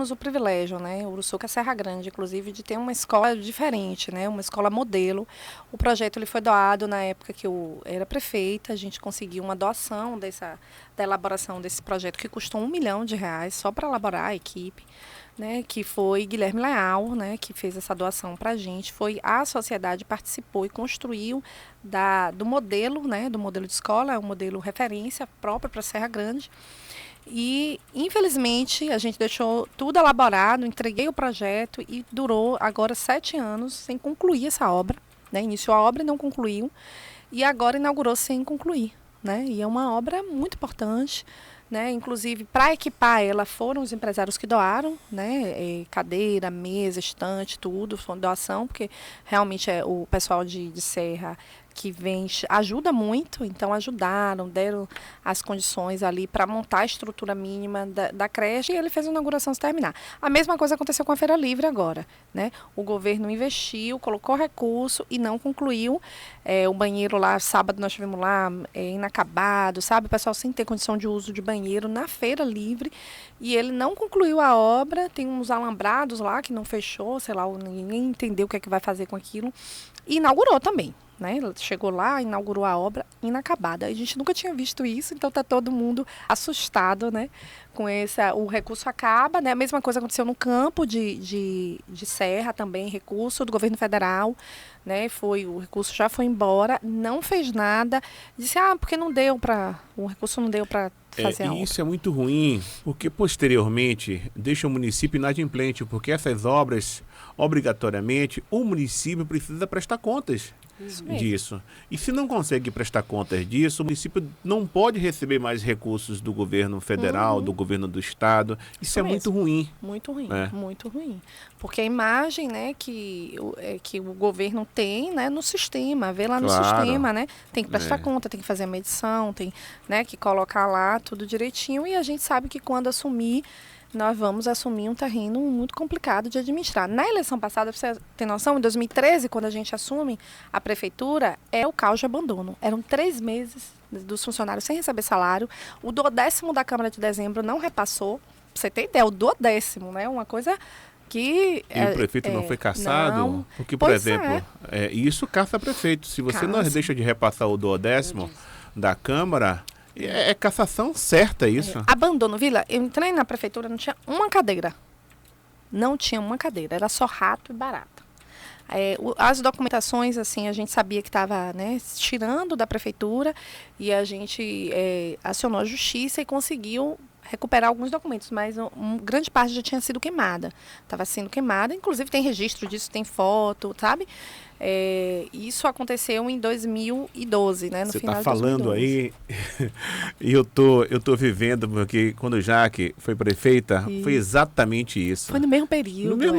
S2: o privilégio, né? Uruçuca Serra Grande, inclusive, de ter uma escola diferente, né? Uma escola modelo. O projeto ele foi doado na época que eu era prefeita. A gente conseguiu uma doação da elaboração desse projeto, que custou R$1 milhão só para elaborar a equipe. né, que foi Guilherme Leal, né, que fez essa doação para a gente. Foi a sociedade participou e construiu do modelo, né, do modelo de escola, um modelo referência próprio para Serra Grande. E, infelizmente, a gente deixou tudo elaborado, entreguei o projeto e durou agora 7 anos sem concluir essa obra, né? Iniciou a obra e não concluiu, e agora inaugurou sem concluir, né? E é uma obra muito importante, né? Inclusive, para equipar ela, foram os empresários que doaram, né? Cadeira, mesa, estante, tudo, foi doação, porque realmente é o pessoal de Serra que vem ajuda muito, então ajudaram, deram as condições ali para montar a estrutura mínima da creche, e ele fez a inauguração se terminar. A mesma coisa aconteceu com a Feira Livre agora, né? O governo investiu, colocou recurso e não concluiu. O banheiro lá, sábado nós tivemos lá, inacabado, sabe? O pessoal sem ter condição de uso de banheiro na Feira Livre, e ele não concluiu a obra, tem uns alambrados lá que não fechou, sei lá, ninguém entendeu o que é que vai fazer com aquilo, e inaugurou também. Né? Chegou lá, inaugurou a obra inacabada. A gente nunca tinha visto isso, então está todo mundo assustado, né? Com o recurso acaba, né? A mesma coisa aconteceu no campo de Serra também, recurso do governo federal, né? O recurso já foi embora, não fez nada, disse, porque não deu para, o recurso não deu para fazer a obra.
S1: Isso é muito ruim, porque posteriormente deixa o município inadimplente, porque essas obras, obrigatoriamente, o município precisa prestar contas disso. E se não consegue prestar contas disso, o município não pode receber mais recursos do governo federal, do governo do estado. Isso é muito ruim.
S2: Muito ruim, muito ruim. Porque a imagem, né, que o governo tem, né, no sistema, vê lá no sistema, né? Tem que prestar conta, tem que fazer a medição, tem, né, que colocar lá tudo direitinho, e a gente sabe que quando assumir, nós vamos assumir um terreno muito complicado de administrar. Na eleição passada, para você ter noção, em 2013, quando a gente assume a prefeitura, é o caos de abandono. Eram 3 meses dos funcionários sem receber salário. O 10º da Câmara de Dezembro não repassou. Pra você ter ideia, o 10º, né? Uma coisa que...
S1: E o prefeito não foi cassado?
S2: Não.
S1: Porque, por exemplo, isso caça prefeito. Se você não deixa de repassar o 10º da Câmara... É cassação certa isso.
S2: Abandono, Vila. Eu entrei na prefeitura, não tinha uma cadeira. Não tinha uma cadeira, era só rato e barata. As documentações, assim, a gente sabia que estava, né, tirando da prefeitura, e a gente acionou a justiça e conseguiu recuperar alguns documentos, mas grande parte já tinha sido queimada. Estava sendo queimada, inclusive tem registro disso, tem foto, sabe? Isso aconteceu em 2012, né? No final de 2012. Você está
S1: falando aí, e eu tô vivendo, porque quando o Jaque foi prefeita, foi exatamente isso.
S2: Foi no mesmo período.
S1: No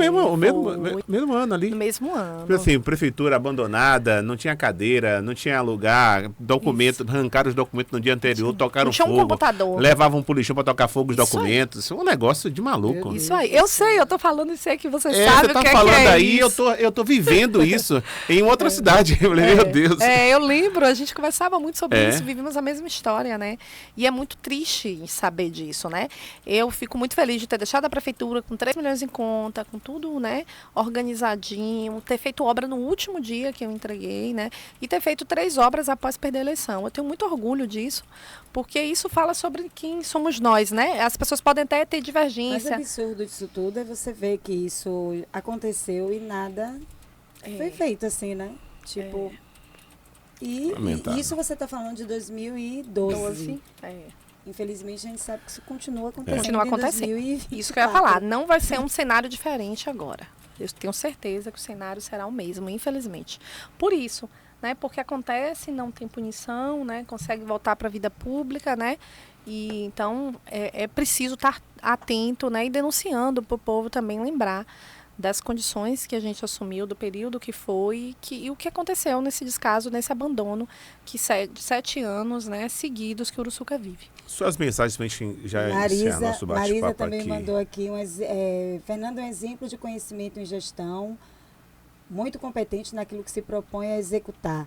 S1: mesmo ano ali.
S2: No mesmo ano.
S1: Assim, prefeitura abandonada, não tinha cadeira, não tinha lugar, documento, arrancaram os documentos no dia anterior, tocaram fogo. Não tinha um computador. Levavam pro lixão para tocar fogo os documentos. Isso é um negócio de maluco.
S2: Isso aí. Eu sei, eu tô falando isso aí que você sabe o que é. Você tá
S1: falando aí,
S2: isso.
S1: eu tô vivendo isso. Em outra cidade. Eu falei, meu Deus.
S2: Eu lembro, a gente conversava muito sobre isso, vivemos a mesma história, né? E é muito triste saber disso, né? Eu fico muito feliz de ter deixado a prefeitura com 3 milhões em conta, com tudo, né, organizadinho, ter feito obra no último dia que eu entreguei, né? E ter feito 3 obras após perder a eleição. Eu tenho muito orgulho disso, porque isso fala sobre quem somos nós, né? As pessoas podem até ter divergência.
S3: Mas o absurdo disso tudo é você ver que isso aconteceu e nada... Foi feito assim, né? Tipo... E isso você está falando de 2012. Infelizmente, a gente sabe que isso continua acontecendo.
S2: Continua acontecendo. Isso que eu ia falar. Não vai ser um cenário diferente agora. Eu tenho certeza que o cenário será o mesmo, infelizmente. Por isso, né? Porque acontece, não tem punição, né? Consegue voltar para a vida pública, né? E então é preciso estar atento, né? E denunciando para o povo também lembrar das condições que a gente assumiu, do período que foi e o que aconteceu nesse descaso, nesse abandono de 7 anos, né, seguidos que o Uruçuca vive.
S1: Suas mensagens para a gente já iniciar nosso bate-papo aqui.
S3: Marisa também mandou aqui, Fernando é um exemplo de conhecimento em gestão, muito competente naquilo que se propõe a executar.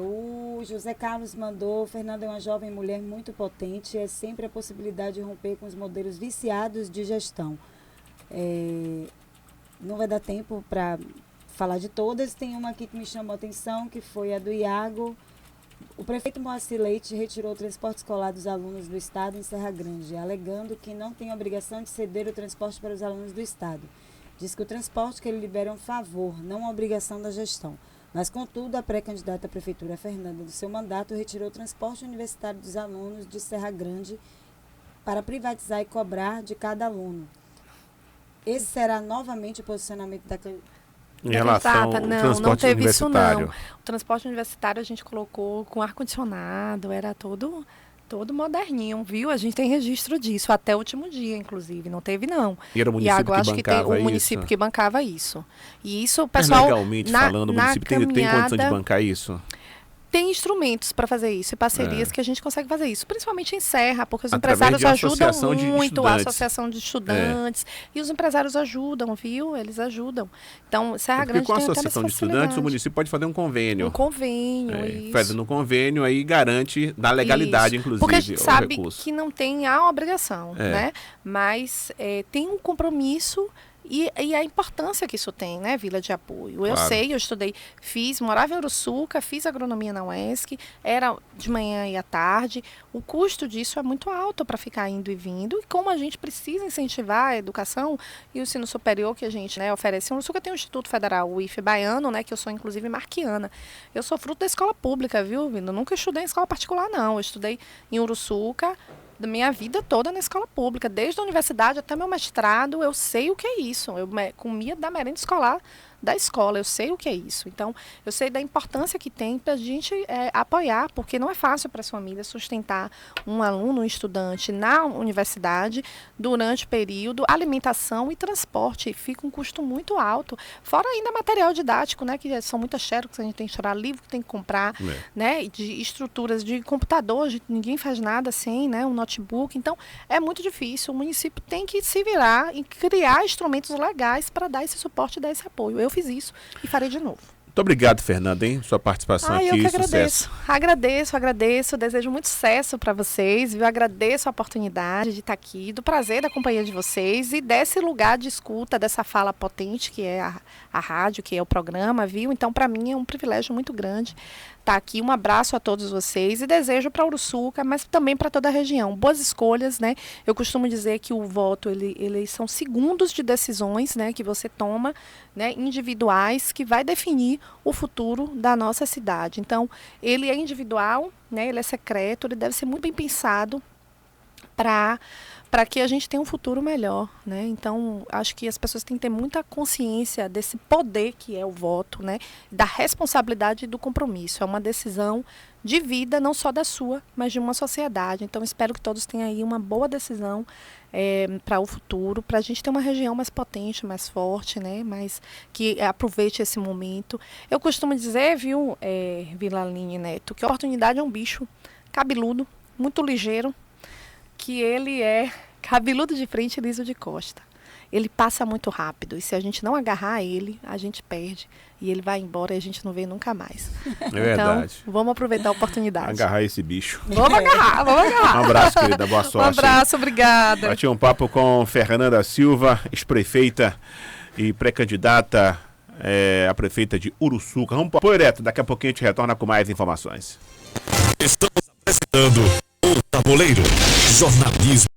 S3: O José Carlos mandou, Fernando é uma jovem mulher muito potente, é sempre a possibilidade de romper com os modelos viciados de gestão. Não vai dar tempo para falar de todas. Tem uma aqui que me chamou a atenção, que foi a do Iago. O prefeito Moacir Leite retirou o transporte escolar dos alunos do estado em Serra Grande, alegando que não tem obrigação de ceder o transporte para os alunos do estado. Diz que o transporte que ele libera é um favor, não uma obrigação da gestão. Mas, contudo, a pré-candidata à prefeitura Fernanda, do seu mandato, retirou o transporte universitário dos alunos de Serra Grande para privatizar e cobrar de cada aluno. Esse será novamente o posicionamento da
S1: Em relação ao transporte
S2: não teve
S1: universitário.
S2: isso não. O transporte universitário a gente colocou com ar-condicionado, era todo moderninho, viu? A gente tem registro disso, até o último dia, inclusive, não teve não.
S1: E era o município que
S2: acho que tem
S1: bancava
S2: o município
S1: isso?
S2: que bancava isso. E isso o
S1: Mas
S2: pessoal
S1: legalmente falando, o município tem condição de bancar isso?
S2: tem instrumentos para fazer isso e parcerias que a gente consegue fazer isso, principalmente em Serra, porque os
S1: Através
S2: empresários
S1: de
S2: ajudam
S1: associação de
S2: muito, a
S1: estudantes.
S2: associação de estudantes, e os empresários ajudam, viu? Eles ajudam. Então, Serra
S1: Porque
S2: Grande
S1: com a
S2: tem até
S1: associação
S2: essa
S1: de estudantes, o
S2: facilidade.
S1: município pode fazer um convênio.
S2: Um convênio, isso.
S1: Fazendo um convênio, aí garante da legalidade,
S2: Isso.
S1: inclusive,
S2: Porque a gente
S1: o
S2: sabe
S1: recurso.
S2: que não tem a obrigação, né? Mas tem um compromisso e a importância que isso tem, né, Vila de Apoio. Eu
S1: Claro.
S2: sei, eu estudei, morava em Uruçuca, fiz agronomia na UESC, era de manhã e à tarde. O custo disso é muito alto para ficar indo e vindo. E como a gente precisa incentivar a educação e o ensino superior que a gente, né, oferece. Em Uruçuca tem o Instituto Federal, o IFE Baiano, né, que eu sou inclusive marquiana. Eu sou fruto da escola pública, viu, Vila? Eu nunca estudei em escola particular, não. Eu estudei em Uruçuca, da minha vida toda na escola pública, desde a universidade até meu mestrado, eu sei o que é isso. Eu comia da merenda escolar da escola, eu sei o que é isso. Então, eu sei da importância que tem para a gente apoiar, porque não é fácil para as famílias sustentar um aluno, um estudante na universidade durante o período, alimentação e transporte. Fica um custo muito alto. Fora ainda material didático, né, que são muitas xerox, a gente tem que tirar livro que tem que comprar, né, de estruturas de computador, ninguém faz nada sem, né, um notebook. Então, é muito difícil. O município tem que se virar e criar instrumentos legais para dar esse suporte e dar esse apoio. Eu fiz isso e farei de novo.
S1: Muito obrigado, Fernanda, hein? Sua participação aqui,
S2: eu que
S1: sucesso.
S2: Agradeço. Desejo muito sucesso para vocês, viu? Agradeço a oportunidade de estar aqui, do prazer da companhia de vocês e desse lugar de escuta, dessa fala potente que é a rádio, que é o programa, viu? Então, para mim é um privilégio muito grande estar aqui. Um abraço a todos vocês e desejo para Uruçuca, mas também para toda a região. Boas escolhas, né? Eu costumo dizer que o voto, eles são segundos de decisões, né, que você toma, né, individuais, que vai definir o futuro da nossa cidade. Então, ele é individual, né, ele é secreto, ele deve ser muito bem pensado para que a gente tenha um futuro melhor, né? Então, acho que as pessoas têm que ter muita consciência desse poder que é o voto, né? Da responsabilidade e do compromisso. É uma decisão de vida, não só da sua, mas de uma sociedade. Então, espero que todos tenham aí uma boa decisão para o futuro, para a gente ter uma região mais potente, mais forte, né? Mas que aproveite esse momento. Eu costumo dizer, viu, Vilaline Neto, que a oportunidade é um bicho cabeludo, muito ligeiro, que ele é cabeludo de frente e liso de costa. Ele passa muito rápido e se a gente não agarrar ele, a gente perde e ele vai embora e a gente não vê nunca mais.
S1: É verdade.
S2: Então, vamos aproveitar a oportunidade.
S1: Agarrar esse bicho.
S2: Vamos agarrar.
S1: Um abraço, querida. Boa sorte.
S2: Um abraço, obrigada.
S1: Bati um papo com Fernanda Silva, ex-prefeita e pré-candidata a prefeita de Uruçuca. Vamos para o direto. Daqui a pouquinho a gente retorna com mais informações.
S4: Estamos apresentando o Tabuleiro. Jornalismo